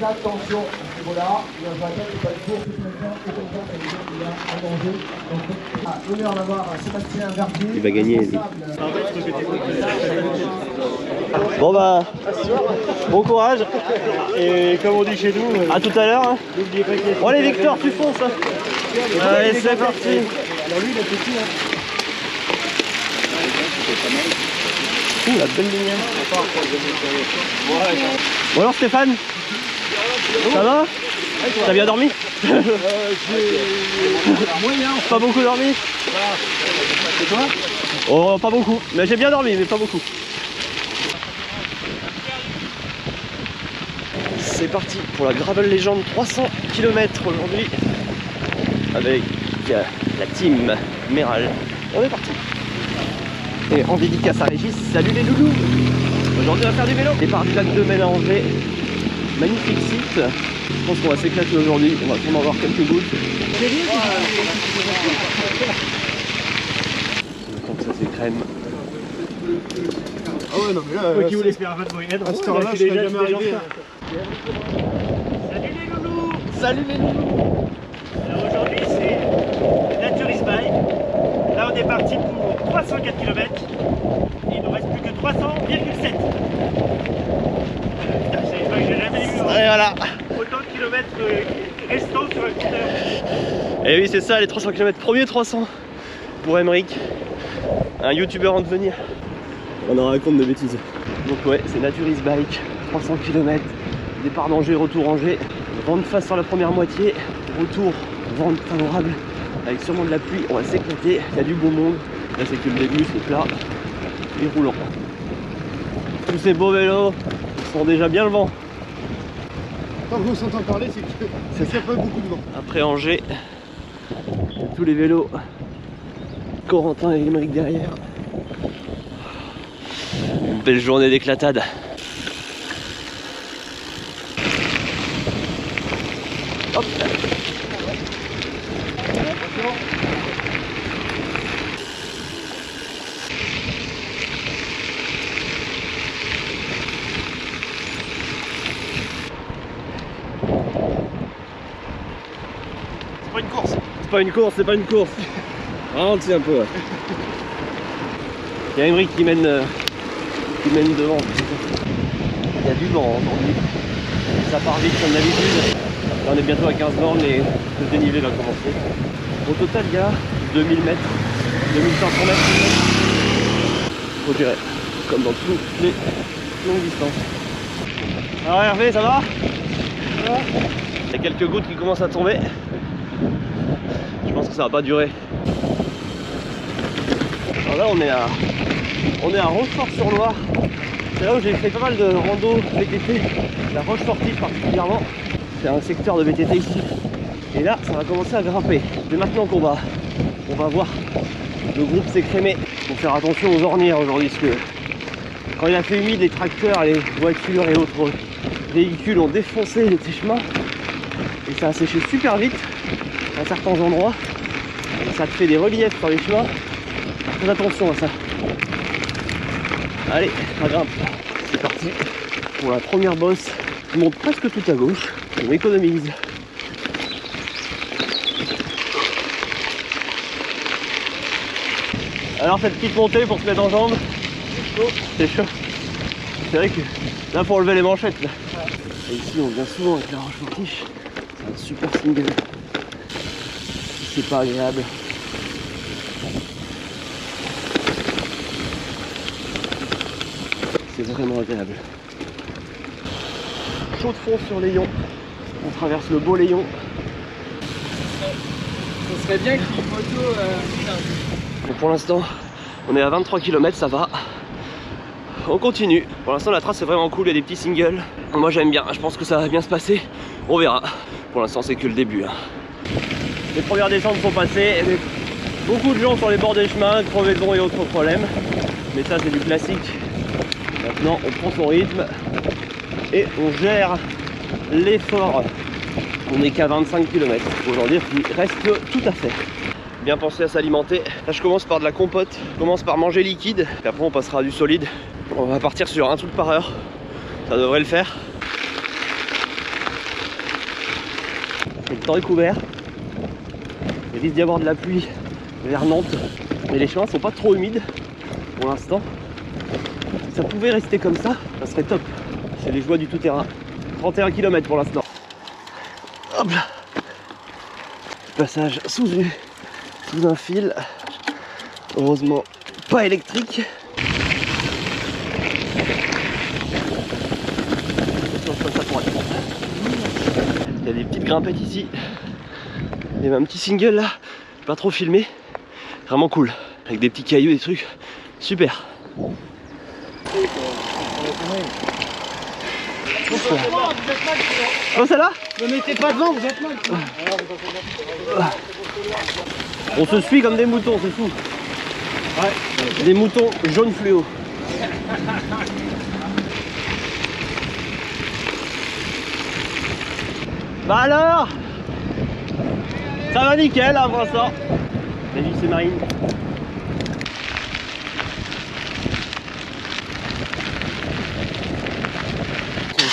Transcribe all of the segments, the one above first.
cas de tension à ce niveau-là. Je rappelle que pas de cours, c'est quelqu'un qui a à manger. Donc, honneur d'avoir Sébastien Verdier. Il va gagner. Bon bah, bon courage. Et comme on dit chez nous, à tout à l'heure. Hein. n'oubliez pas qu'il y a... Bon allez Victor, tu fonces. Hein. Allez, c'est parti. Alors lui, il est petit. Hein. La belle lumière. Bon alors Stéphane, ça va? T'as bien dormi? Moyen. Pas beaucoup dormi? Et toi? Oh pas beaucoup, mais j'ai bien dormi mais pas beaucoup. C'est parti pour la Gravel Legend 300 km aujourd'hui avec la team Méral. On est parti. Et en dédicace à Régis, salut les loulous. Aujourd'hui on va faire du vélo. Départ du lac de Maine à Angers. Magnifique site. Je pense qu'on va s'éclater aujourd'hui. On va sûrement avoir quelques gouttes. Comme ça c'est crème. Ah ouais non mais là... Moi qui voulais se faire un 20 moyenne. À cette heure-là, je serais jamais arrivé. Salut les loulous. Salut les loulous. Alors aujourd'hui c'est Naturis Bike. Là on est parti pour 304 km. Il nous reste plus que 300,7. Putain, je savais pas que j'ai jamais eu Et voilà. autant de kilomètres restants sur un scooter. Et oui c'est ça les 300 km. Premier 300 pour Emeric. Un youtubeur en devenir. On en raconte de bêtises. Donc ouais c'est Naturis Bike. 300 km. Départ d'Angers, retour Angers. Vent de face sur la première moitié. Retour, vent favorable. Avec sûrement de la pluie, on va s'éclater. Il y a du beau monde. Là c'est que le début, c'est plat et roulant. Tous ces beaux vélos sont déjà bien le vent. Quand on s'entend parler, c'est qu'il n'y a pas beaucoup de vent. Après Angers, il y a tous les vélos. Corentin et Emeric derrière. Une belle journée d'éclatade. Hop. C'est pas une course. C'est pas une course, c'est pas une course. Ralentis un peu. Ouais. Il y a Emeric qui mène devant. Il y a du vent aujourd'hui. Ça part vite comme d'habitude. Là, on est bientôt à 15 bornes et le dénivelé va commencer. Au total, il y a 2000 mètres, 2500 mètres. Faut gérer, comme dans toutes les longues distances. Alors Hervé, ça va? Il y a quelques gouttes qui commencent à tomber. Je pense que ça va pas durer. Alors là, on est à Rochefort-sur-Loire. C'est là où j'ai fait pas mal de rando VTT, la roche sportive particulièrement. C'est un secteur de VTT ici. Et là, ça va commencer à grimper. C'est maintenant qu'on va voir le groupe s'écrémer. Il faut faire attention aux ornières aujourd'hui, parce que quand il a fait humide, les tracteurs, les voitures et autres véhicules ont défoncé les chemins. Et ça a séché super vite à certains endroits. Et ça te fait des reliefs sur les chemins. Fais attention à ça. Allez, ça grimpe. C'est parti pour la première bosse. Je monte presque tout à gauche. On économise. Alors cette petite montée pour se mettre en jambes, c'est chaud. C'est vrai que là pour lever les manchettes là. Et ici on vient souvent avec la Roche-Fortiche. C'est un super single. C'est pas agréable. C'est vraiment agréable. Chaud de fond sur Léon. On traverse le beau Léon. Ça serait bien qu'il y ait une moto... Donc pour l'instant, on est à 23 km, ça va. On continue. Pour l'instant, la trace est vraiment cool, il y a des petits singles. Moi j'aime bien, je pense que ça va bien se passer. On verra. Pour l'instant, c'est que le début. Hein. Les premières descentes sont passées. Beaucoup de gens sur les bords des chemins, crevaisons et autres problèmes. Mais ça, c'est du classique. Maintenant, on prend son rythme et on gère l'effort. On n'est qu'à 25 km. Aujourd'hui, il reste tout à fait. Bien penser à s'alimenter. Là, je commence par de la compote. Je commence par manger liquide. Puis après, on passera à du solide. On va partir sur un truc par heure. Ça devrait le faire. Et le temps est couvert. Il risque d'y avoir de la pluie vers Nantes. Mais les chemins sont pas trop humides pour l'instant. Si ça pouvait rester comme ça serait top. C'est les joies du tout-terrain. 31 km pour l'instant. Hop là. Passage sous un fil. Heureusement pas électrique. Il y a des petites grimpettes ici. Il y avait un petit single là, pas trop filmé. Vraiment cool. Avec des petits cailloux, des trucs. Super. Oh, celle-là? Ne mettez pas devant, vous êtes mal. On se suit comme des moutons, c'est fou. Ouais. Des moutons jaunes fluo. Bah alors? Ça va nickel hein, pour l'instant. Salut, c'est Marine. S'il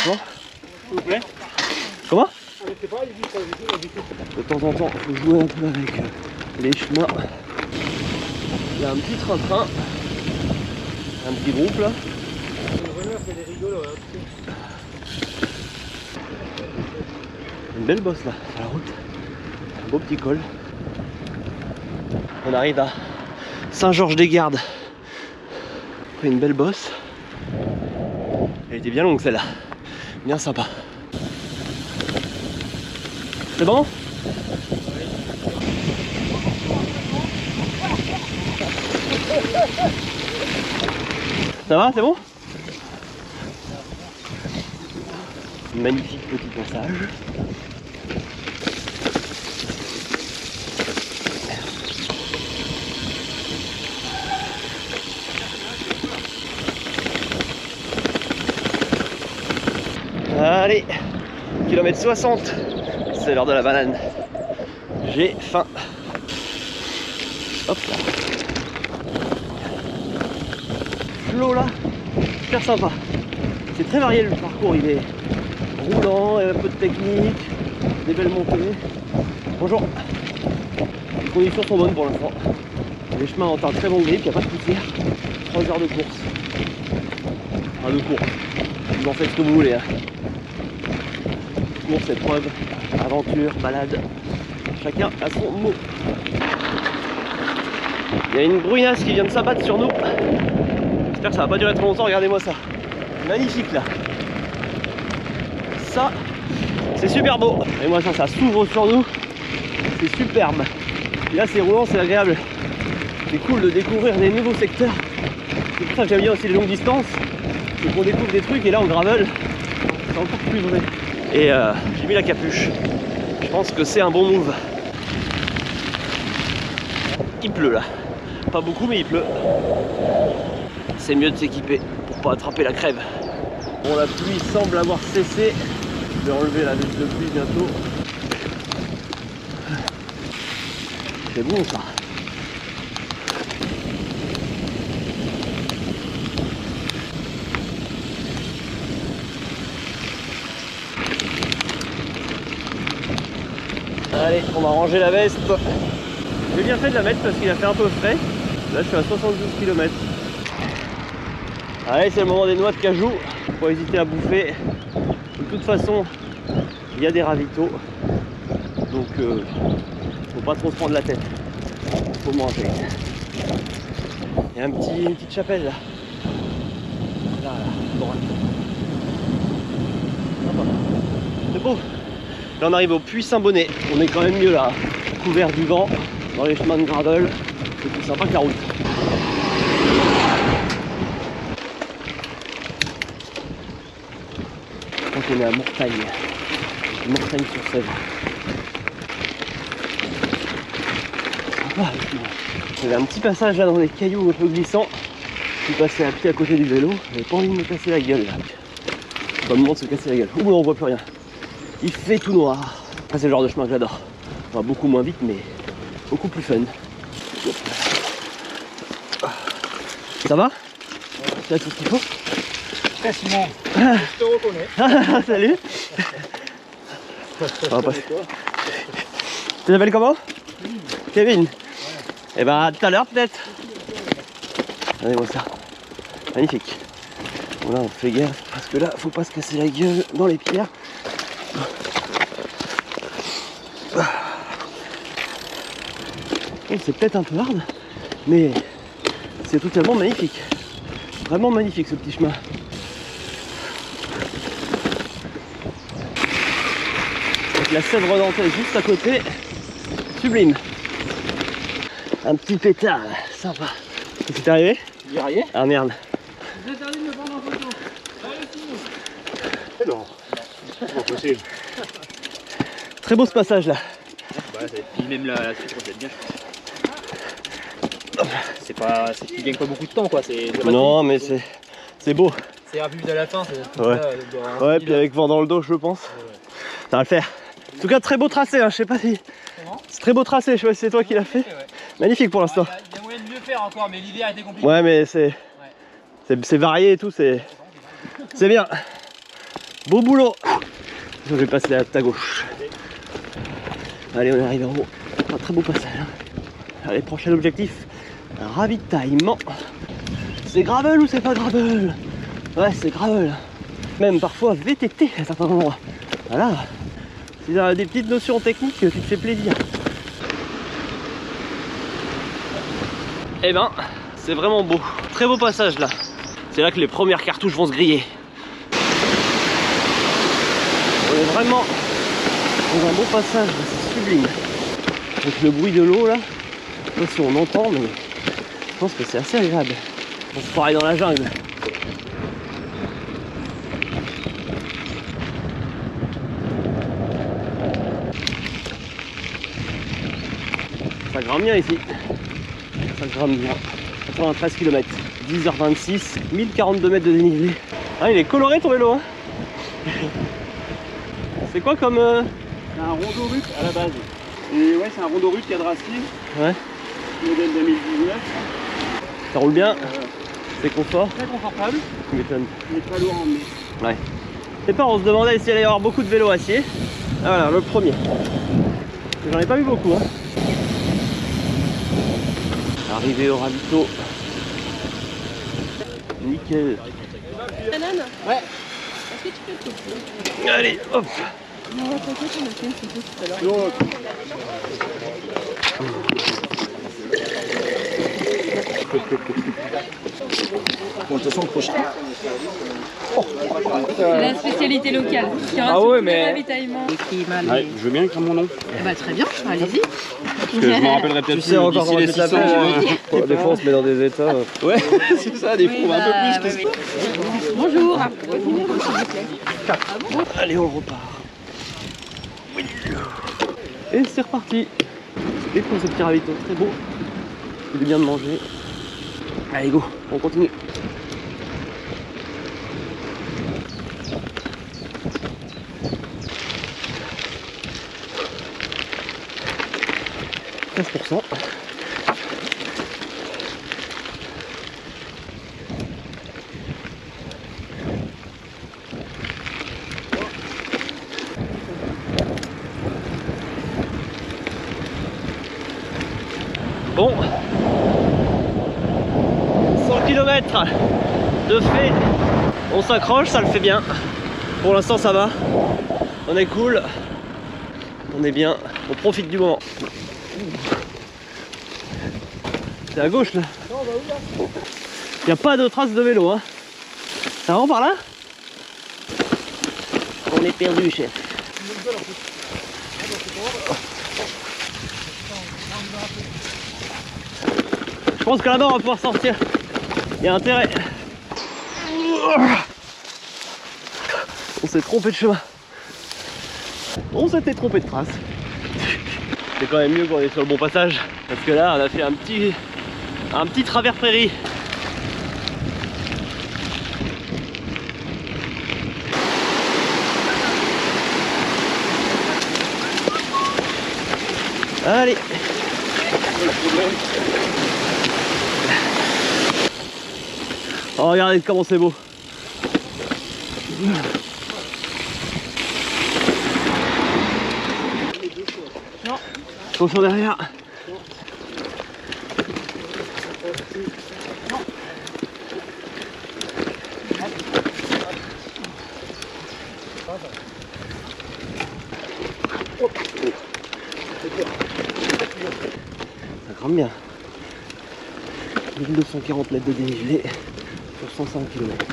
vous plaît. Comment? De temps en temps, il faut jouer un peu avec les chemins. Il y a un petit train-train. Un petit groupe là. Une belle bosse là, sur la route. Un beau petit col. On arrive à Saint-Georges-des-Gardes. Après une belle bosse. Elle était bien longue celle-là. Bien sympa. C'est bon? Ça va, c'est bon? Magnifique petit passage. Allez, kilomètre 60, c'est l'heure de la banane. J'ai faim. Hop là. L'eau là, super sympa. C'est très varié le parcours, il est roulant, un peu de technique, des belles montées. Bonjour. Les conditions sont bonnes pour l'instant. Les chemins ont un très bon grip, il n'y a pas de poussière. 3 heures de course. Enfin de course. Vous en faites ce que vous voulez. Hein. Course, épreuve, aventure, balade. Chacun a son mot. Il y a une brunasse qui vient de s'abattre sur nous. J'espère que ça va pas durer trop longtemps, regardez-moi ça. Magnifique là. Ça, c'est super beau. Et moi ça s'ouvre sur nous. C'est superbe. Et là c'est roulant, c'est agréable. C'est cool de découvrir des nouveaux secteurs. C'est pour ça que j'aime bien aussi les longues distances. C'est qu'on découvre des trucs et là en gravel, c'est encore plus vrai. Et j'ai mis la capuche. Je pense que c'est un bon move. Il pleut là. Pas beaucoup mais il pleut. C'est mieux de s'équiper pour pas attraper la crève. Bon, la pluie semble avoir cessé. Je vais enlever la veste de pluie bientôt. C'est bon ça. Allez, on va ranger la veste. J'ai bien fait de la mettre parce qu'il a fait un peu frais. Là je suis à 72 km. Allez, c'est le moment des noix de cajou. Faut pas hésiter à bouffer. De toute façon, il y a des ravitaux. Donc faut pas trop se prendre la tête. Faut manger. Il y a une petite chapelle là. Là, à droite. C'est beau. Là on arrive au Puy Saint-Bonnet. On est quand même mieux là, couvert du vent, dans les chemins de gravel. C'est plus sympa que la route. Je crois qu'on est à Mortagne. Mortagne-sur-Sèvre. Il y avait un petit passage là dans les cailloux un peu glissants. Je suis passé à pied à côté du vélo. J'avais pas envie de me casser la gueule là. C'est pas le moment de se casser la gueule. Ouh, on voit plus rien. Il fait tout noir. Ah, c'est le genre de chemin que j'adore. On va beaucoup moins vite mais beaucoup plus fun. Ça va? Tu as tout ce qu'il faut? Quasiment. Je te reconnais. Salut. On va passer. Tu t'appelles comment? Kevin. Et bah, tout à l'heure peut-être. Regardez-moi ça. Magnifique. Bon là, on fait gaffe parce que là, faut pas se casser la gueule dans les pierres. Bon, c'est peut-être un peu hard, mais c'est totalement magnifique. Vraiment magnifique ce petit chemin. Avec la Sèvre nantaise juste à côté. Sublime. Un petit pétard là, sympa. Qu'est-ce qui t'est arrivé? Il y a rien. Ah merde. Je vous interdis de me prendre en photo. Eh non, c'est pas possible. Très beau ce passage là. Ouais, puis même la suite, ça va être bien. C'est pas, tu gagnes pas beaucoup de temps quoi. Non mais c'est beau. C'est un but à la fin. Ouais. Ouais, puis avec vent dans le dos je pense. Ça va le faire. En tout cas très beau tracé, hein. Je sais pas si. C'est très beau tracé, je sais pas si c'est toi qui l'as fait. Ouais. Magnifique pour l'instant. Il y a moyen de mieux faire encore, mais l'hiver était compliqué. Ouais mais c'est varié et tout, c'est bien. Beau boulot. Je vais passer à ta gauche. Allez, on est arrivé en haut. Un très beau passage. Allez, prochain objectif. Ravitaillement. C'est gravel ou c'est pas gravel? Ouais, c'est gravel. Même parfois VTT à certains endroits. Voilà. Si tu as des petites notions techniques, tu te fais plaisir. Eh ben, c'est vraiment beau. Très beau passage là. C'est là que les premières cartouches vont se griller. On est vraiment dans un beau passage, c'est sublime. Avec le bruit de l'eau là, je sais pas si on entend, mais je pense que c'est assez agréable. On se pareil dans la jungle. Ça grimpe bien ici. Ça grimpe bien. 93 km, 10h26, 1042 mètres de dénivelé. Ah, il est coloré ton vélo, hein. C'est quoi comme... C'est un Rondorut à la base. Et ouais, c'est un Rondorut cadrassier. Ouais. Modèle 2019. Ça roule bien. C'est confort. Très confortable. Tu m'étonnes. Il est pas lourd à emmener. Ouais. C'est pas, on se demandait s'il allait y avoir beaucoup de vélos acier. Ah voilà, le premier. J'en ai pas vu beaucoup, hein. Arrivé au ravito. Nickel. Banane. Ouais. Est-ce que tu peux te couper? Allez, hop. Non, t'inquiète, on a fait une photo tout à l'heure. Bon, de toute façon, le prochain. C'est la spécialité locale. Ah ouais, mais- Ravitaillement. Ouais, je veux bien écrire mon nom. Bah, très bien, allez-y. Parce que je me rappellerai peut-être Tu sais encore comment tu t'appelles? Pour Des fois on se met dans des états. Ouais, c'est ça, des fois, un peu plus que ça. Bonjour. Allez, on repart. Et c'est reparti. Et pour ce petit ravito, très beau. C'est du bien de manger. Allez, go, on continue. %. Bon, 100 km de fait, on s'accroche, ça le fait bien. Pour l'instant ça va, on est cool, on est bien, on profite du moment. C'est à gauche là. Il n'y a pas de traces de vélo, hein. Ça va par là? On est perdu, chef. Je pense que là-bas on va pouvoir sortir. Il y a intérêt. On s'est trompé de chemin. On s'était trompé de trace. C'est quand même mieux qu'on est sur le bon passage. Parce que là on a fait un petit travers prairie. Allez. Oh, regardez comment c'est beau. Attention derrière. Ça crame bien. 1240 mètres de dénivelé sur 105 km.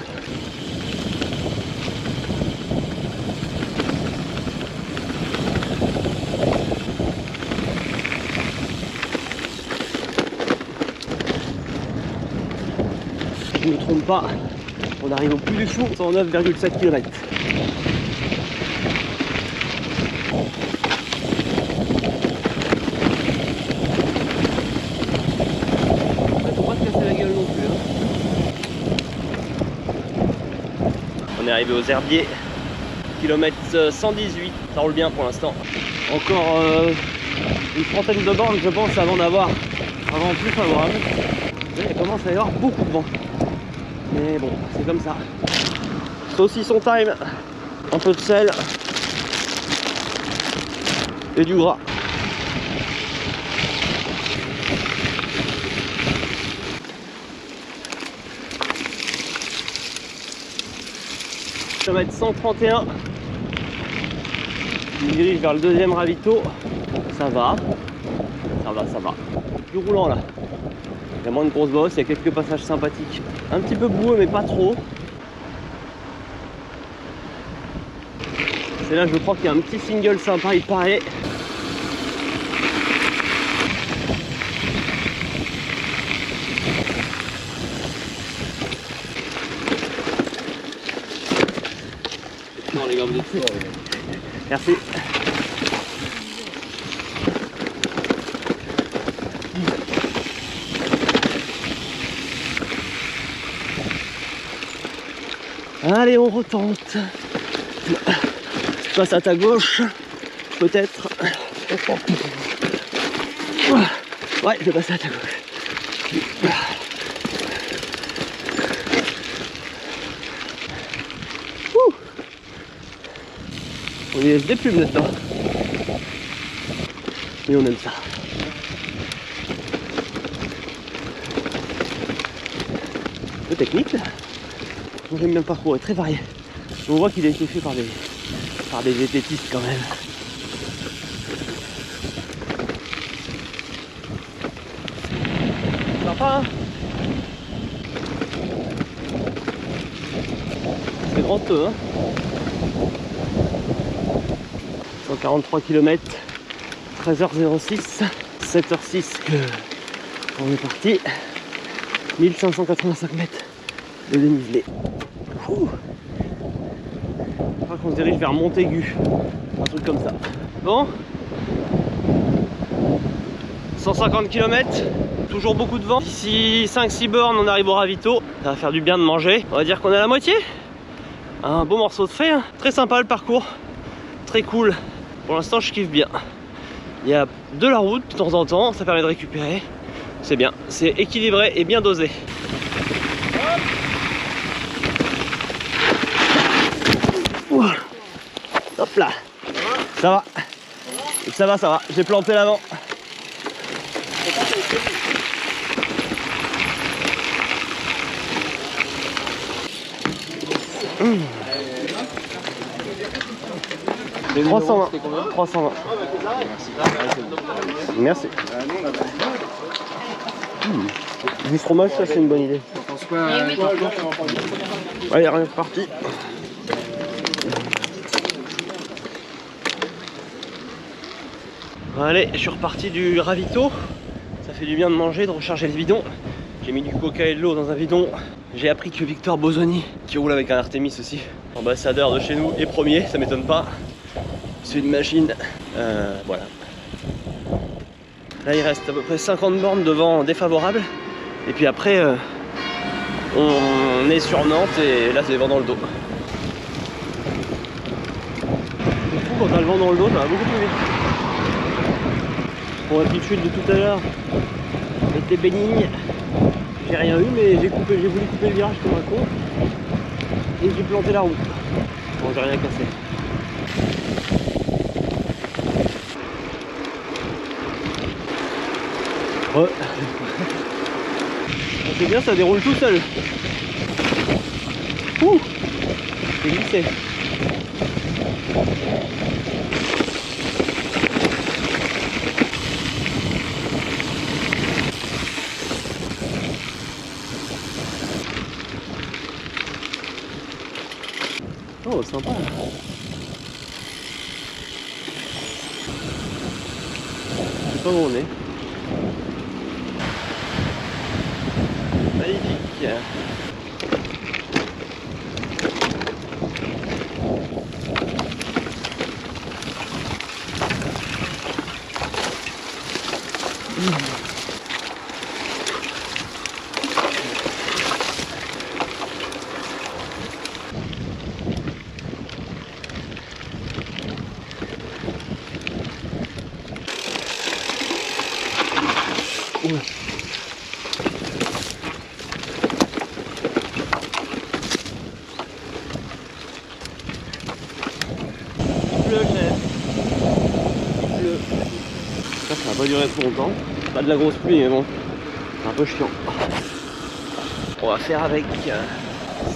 Si je ne me trompe pas, on arrive au plus du fou, 109,7 km. On est arrivé aux Herbiers, kilomètre 118, ça roule bien pour l'instant. Encore une trentaine de bornes je pense avant d'avoir un vent plus favorable. Il commence à y avoir beaucoup de vent. Mais bon, c'est comme ça. Saucisson time, un peu de sel et du gras. Ça va être 131. Je me dirige vers le deuxième ravito. Ça va. Ça va. Plus roulant là. Il y a moins de grosses bosses, il y a quelques passages sympathiques. Un petit peu boueux mais pas trop. C'est là je crois qu'il y a un petit single sympa, il paraît. Non les gars, vous êtes fous. Merci. Allez, on retente. Je passe à ta gauche, peut-être. Ouais, je vais passer à ta gauche. Ouh. On y laisse des pubs maintenant. Et on aime ça. Un peu technique là. J'aime bien le parcours, est très varié. On voit qu'il a été fait par des vététistes quand même. Sympa hein. C'est grand peu hein. 143 km, 13h06, 7h06 que on est parti. 1585 mètres de dénivelé. Je crois qu'on se dirige vers Montaigu, un truc comme ça. Bon, 150 km, toujours beaucoup de vent. D'ici 5-6 bornes, on arrive au ravito. Ça va faire du bien de manger. On va dire qu'on est à la moitié. Un beau morceau de fait, hein. Très sympa le parcours, très cool. Pour l'instant, je kiffe bien. Il y a de la route de temps en temps, ça permet de récupérer. C'est bien, c'est équilibré et bien dosé. Hop là, ça va, j'ai planté l'avant. Les 320. 320. Merci. Du fromage, ça c'est une bonne idée. Allez, on est reparti. Allez, je suis reparti du ravito. Ça fait du bien de manger, de recharger le bidon. J'ai mis du coca et de l'eau dans un bidon. J'ai appris que Victor Bosoni, qui roule avec un Artemis aussi, ambassadeur de chez nous et premier, ça m'étonne pas. C'est une machine. Voilà. Là il reste à peu près 50 bornes de vent défavorable. Et puis après on est sur Nantes et là c'est le vent dans le dos. C'est fou quand t'as le vent dans le dos, ça va beaucoup plus vite. Bon, la petite chute de tout à l'heure était bénigne. J'ai rien eu mais j'ai voulu couper le virage comme un con. Et j'ai planté la roue. Bon, j'ai rien cassé. Ouais. C'est bien, ça déroule tout seul. Ouh, j'ai glissé. Oh, sympa. Je sais pas où on est. Magnifique. Ça va pas durer trop longtemps. Pas de la grosse pluie, mais bon, c'est un peu chiant. On va faire avec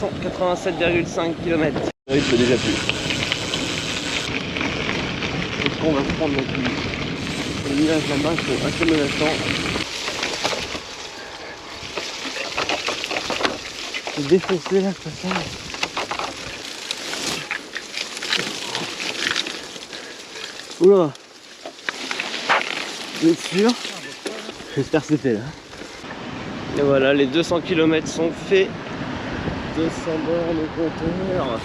187,5 km. Oui, il peut déjà plus. Est-ce qu'on va se prendre non plus? Les nuages là-bas sont assez menaçants. C'est défoncé là, ça. Oula! Vous êtes sûr? J'espère que c'était là. Et voilà, les 200 km sont faits. 200 bornes au compteur.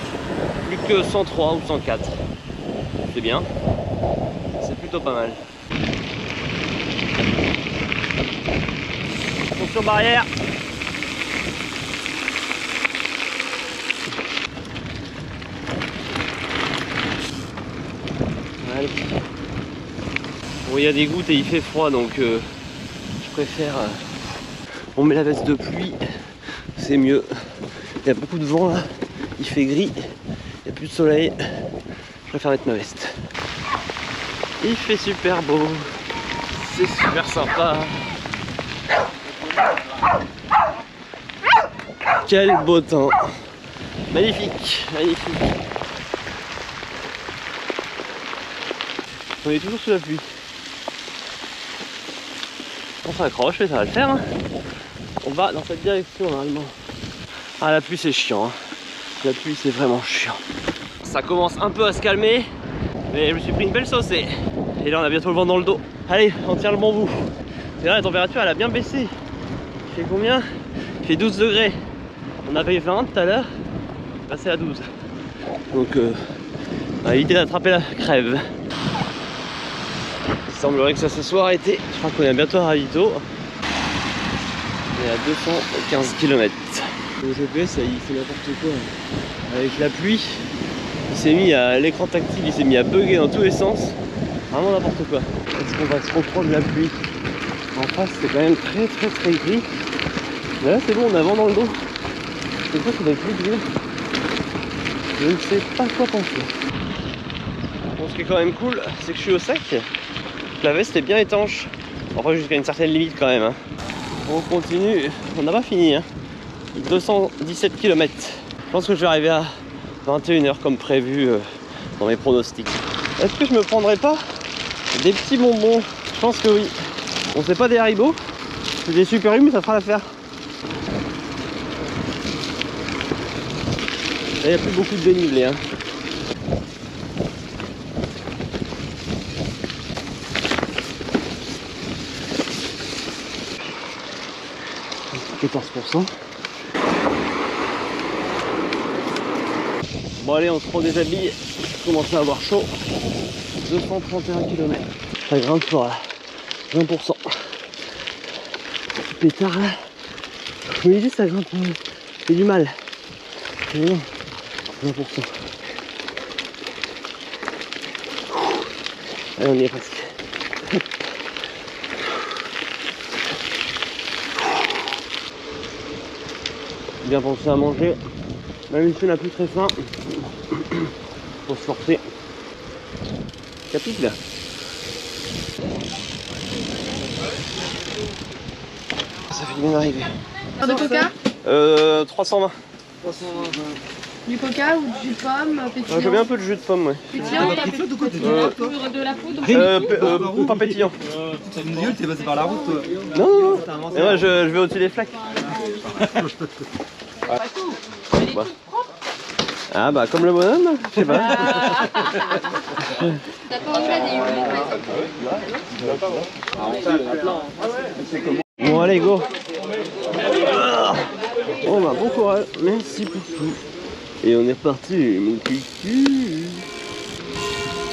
Plus que 103 ou 104. C'est bien. C'est plutôt pas mal. Attention barrière. Allez. Bon, il y a des gouttes et il fait froid, donc je préfère... on met la veste de pluie, c'est mieux. Il y a beaucoup de vent là, il fait gris, il n'y a plus de soleil. Je préfère mettre ma veste. Il fait super beau, c'est super sympa. Quel beau temps. Magnifique, magnifique. On est toujours sous la pluie. On s'accroche mais ça va le faire. Hein. On va dans cette direction normalement. Ah, la pluie c'est chiant. Hein. La pluie c'est vraiment chiant. Ça commence un peu à se calmer, mais je me suis pris une belle saucée. Et là on a bientôt le vent dans le dos. Allez, on tient le bon bout. Et là la température elle a bien baissé. Il fait combien? Il fait 12 degrés. On avait 20 tout à l'heure. Passé à 12. Donc on va éviter d'attraper la crève. Il semblerait que ça se soit arrêté. Je crois qu'on est bientôt à Ravito. On est à 215 km. Le GPS, il fait n'importe quoi. Avec la pluie, il s'est mis à l'écran tactile, il s'est mis à bugger dans tous les sens. Vraiment n'importe quoi. Est-ce qu'on va se reprendre la pluie? En face, c'est quand même très gris. Mais là, c'est bon, on a vent dans le dos. C'est quoi qui va être plus dur? Je ne sais pas quoi penser. Bon, ce qui est quand même cool, c'est que je suis au sec. La veste est bien étanche. Enfin, jusqu'à une certaine limite quand même. Hein. On continue. On n'a pas fini. Hein. 217 km. Je pense que je vais arriver à 21 h comme prévu dans mes pronostics. Est-ce que je me prendrais pas des petits bonbons? Je pense que oui. On sait pas des Haribo. C'est des Super U, mais ça fera l'affaire. Il n'y a plus beaucoup de dénivelé. Hein. 14%. Bon allez, on se prend des habits, je commence à avoir chaud. 231 km. Ça grimpe fort là. 20%. Pétard là. Je me dis ça grimpe. C'est du mal. Mais non. 20%. Allez, on y est presque. Bien penser à manger, même si on n'a plus très faim, faut se forcer. Capique là. ça fait bien d'arriver. De coca? 320. Du coca ou du jus de pomme pétillant? Je veux bien un peu de jus de pomme, ouais. Pétillant ou pas pétillant? De la poudre? Pas pétillant. T'es passé par la route, toi. Non. Et moi, je vais au-dessus des flaques. Bah. Ah bah comme le bonhomme, je sais pas. T'as pas envie des Bon allez go. Bon bah bon courage, merci pour tout. Et on est reparti mon cucu.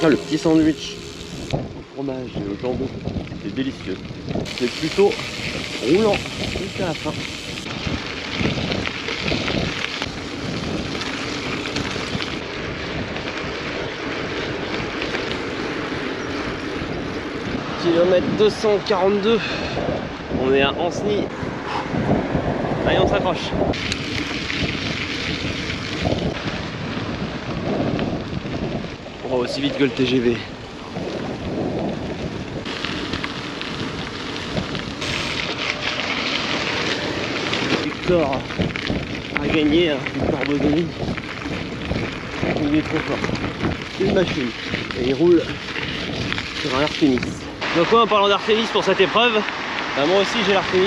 Ah le petit sandwich au fromage et au jambon, c'est délicieux. C'est plutôt roulant jusqu'à la fin. Kilomètre 242, on est à Ancenis. Allez, on s'accroche. On va aussi vite que le TGV. Victor a gagné, Victor Bodoni. Il est trop fort. Une machine. Et il roule sur un Artemis. Donc en parlant d'Artemis pour cette épreuve, bah moi aussi j'ai l'Artemis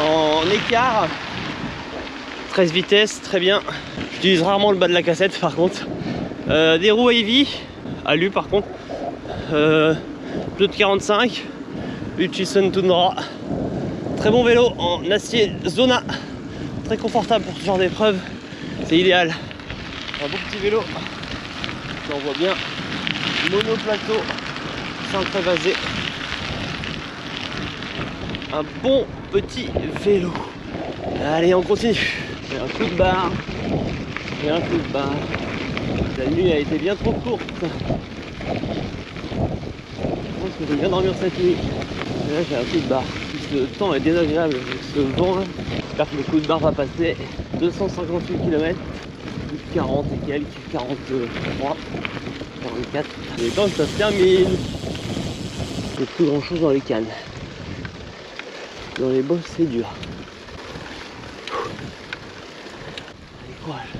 en écart, 13 vitesses, très bien. J'utilise rarement le bas de la cassette par contre. Des roues Heavy, alu par contre, pneus de 45, Hutchison Tundra, très bon vélo en acier Zona, très confortable pour ce genre d'épreuve, c'est idéal. Un beau petit vélo, on voit bien, monoplateau. Très vasé. Un bon petit vélo. Allez, on continue. J'ai un coup de barre. La nuit a été bien trop courte. Je pense que je vais bien dormir cette nuit. Et là, j'ai un coup de barre. Le temps est désagréable avec ce vent là. J'espère que le coup de barre va passer. 258 km. 40 et quelques. 43. 44. Il est temps que ça se termine. Il n'y a plus grand chose dans les cannes. Dans les bosses c'est dur. Allez, courage.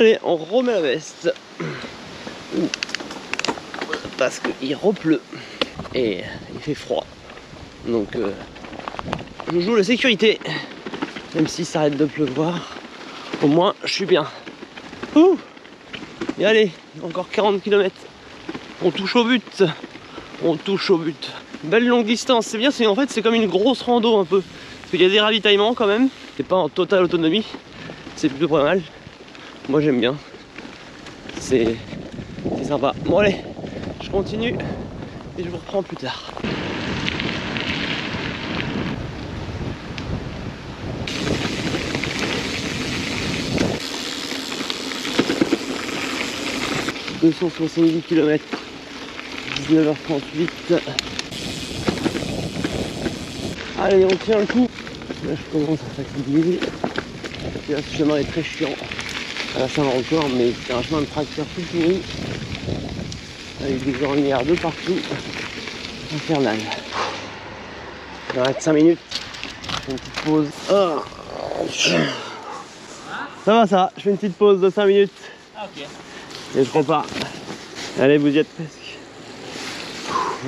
Allez, on remet la veste. Parce qu'il repleut. Et il fait froid. Donc je joue la sécurité. Même si ça arrête de pleuvoir. Au moins je suis bien. Ouh. Et allez, encore 40 km. On touche au but. Belle longue distance, c'est bien, en fait c'est comme une grosse rando un peu. Parce qu'il y a des ravitaillements quand même. C'est pas en totale autonomie. C'est plutôt pas mal. Moi j'aime bien. C'est sympa. Bon allez, je continue et je vous reprends plus tard. « 270 km, 19h38. Allez, on tient le coup. Là, je commence à fatiguer. Et là, ce chemin est très chiant. À la fin encore, mais c'est un chemin de tracteur tout pourri. Avec des ornières de partout. Infernal. Il reste 5 minutes. Je fais une petite pause. Oh. Ça va, je fais une petite pause de 5 minutes. Ah, ok. Et je repars. Allez, vous y êtes presque.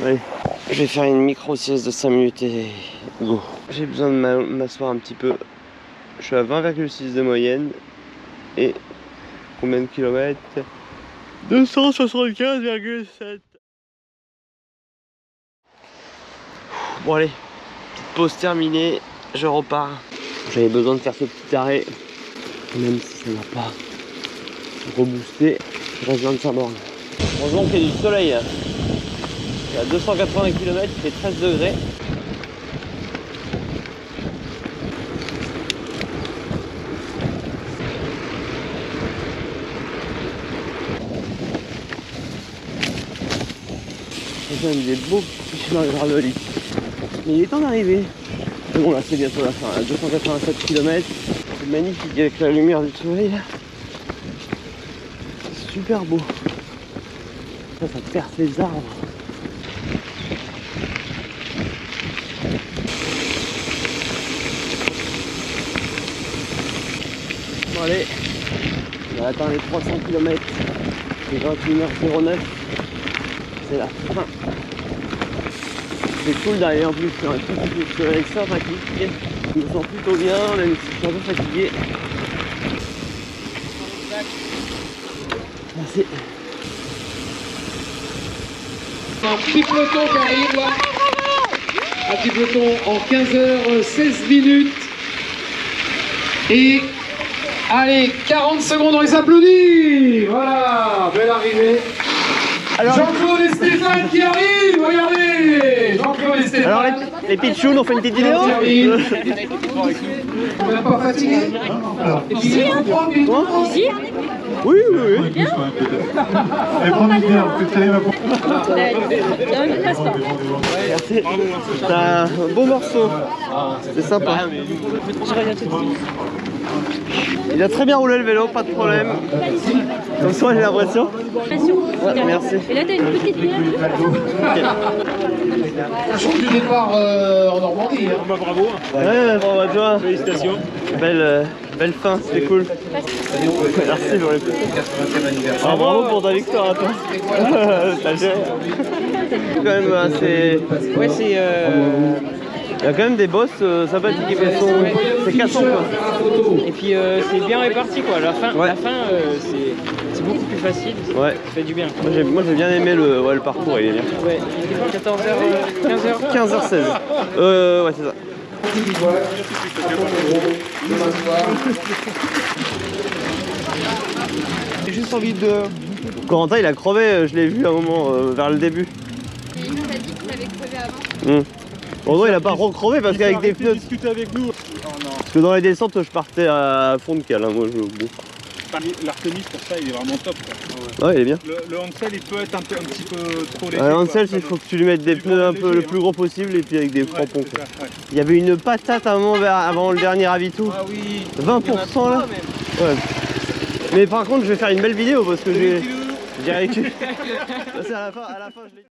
Allez, je vais faire une micro sieste de 5 minutes et go. J'ai besoin de m'asseoir un petit peu. Je suis à 20,6 de moyenne. Et combien de kilomètres? 275,7. Bon allez, petite pause terminée, je repars. J'avais besoin de faire ce petit arrêt, même si ça n'a pas reboosté. Il reste 25 bornes. Heureusement qu'il y a du soleil. Il y a 280 km, il fait 13 degrés. C'est quand même des beaux petits chemins graveliques. Mais il est temps d'arriver. Mais bon là c'est bientôt la fin, à 287 km. C'est magnifique avec la lumière du soleil. C'est super beau. Ça perce les arbres. Allez, on a atteint les 300 km. C'est 21h09. C'est la fin. C'est cool d'aller en plus sur un tout petit peu avec ça, fatigué. Je me sens plutôt bien, même si je suis un peu fatigué. Merci. Un petit peloton qui arrive là. Un petit peloton en 15h16 minutes. Et allez, 40 secondes, on les applaudit. Voilà, belle arrivée. Jean-Claude et Stéphane qui arrivent, regardez. Jean-Claude et Stéphane. Alors les pitchouns, on fait une petite vidéo. On n'est pas fatigué. Et puis, Ici. Oui, oui, oui. Et prends bien, parce que tu arrives à Merci. C'est un beau morceau. C'est sympa. Il a très bien roulé le vélo, pas de problème. Comme ça, j'ai l'impression. Ouais, merci. Et là, t'as une petite bière. sachant du départ en Normandie. Hein. Bah, bravo. Ouais, bon, bah, toi. Félicitations. Belle fin, c'était cool. Merci pour les petits. Ah, bravo pour ta victoire à toi. T'as géré. Quand même assez. Ouais, c'est. Il y a quand même des boss sympathiques qui sont. C'est cassant quoi. Et puis c'est bien réparti quoi. La fin, Ouais. c'est beaucoup plus facile. Ouais. Ça fait du bien. Moi j'ai bien aimé le parcours, il est bien. Ouais. 14h, 15h. 15h16. Ouais, c'est ça. J'ai juste envie de... Corentin il a crevé, je l'ai vu à un moment vers le début. Et il nous a dit qu'il avait crevé avant. En gros il a pas recrevé parce qu'avec des pneus. Discuter avec nous. Parce que dans les descentes je partais à fond de cale. Hein, moi, bon. L'Artemis pour ça il est vraiment top. Quoi. Ouais il est bien. Le Hansel il peut être un petit peu trop léger. Hansel quoi. il faut que tu lui mettes des Du pneus un peu léger, le plus gros possible et puis avec des crampons. c'est Quoi. ça, ouais. Il y avait une patate à un moment avant le dernier ravito. Ah oui. 20% là. Ouais. Mais par contre je vais faire une belle vidéo parce que j'ai réussi. C'est à la fin je l'ai